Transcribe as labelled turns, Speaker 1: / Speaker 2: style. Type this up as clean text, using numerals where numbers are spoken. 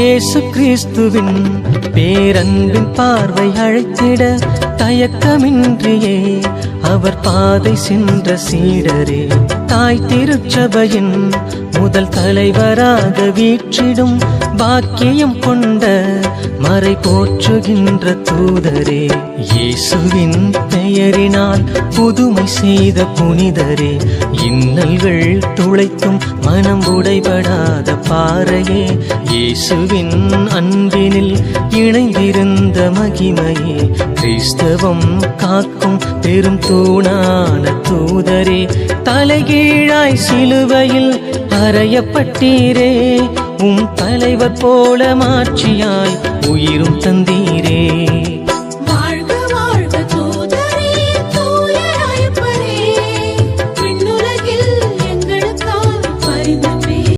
Speaker 1: இயேசு கிறிஸ்துவின் பேரன்பின் பார்வை அழைத்திட தயக்கமின்றியே அவர் பாதை சென்ற சீடரே, தாய் திருச்சபையின் முதல் தலைவராக வீற்றிடும் பாக்கியம் கொண்ட மறை போற்றுகின்ற தூதரே, இயேசுவின் பெயரினால் புதுமை செய்த புனிதரே, இன்னல்கள் துளைத்தும் மனம் உடைபடாத பாறையே, இயேசுவின் அன்பினில் இணைந்திருந்த மகிமையே, கிறிஸ்தவம் காக்கும் பெரும் தூணான தூதரே, தலைகீழாய் சிலுவையில் அறையப்பட்டீரே, தலைவர் போல மாட்சியாய் உயிரும் தந்தீரே.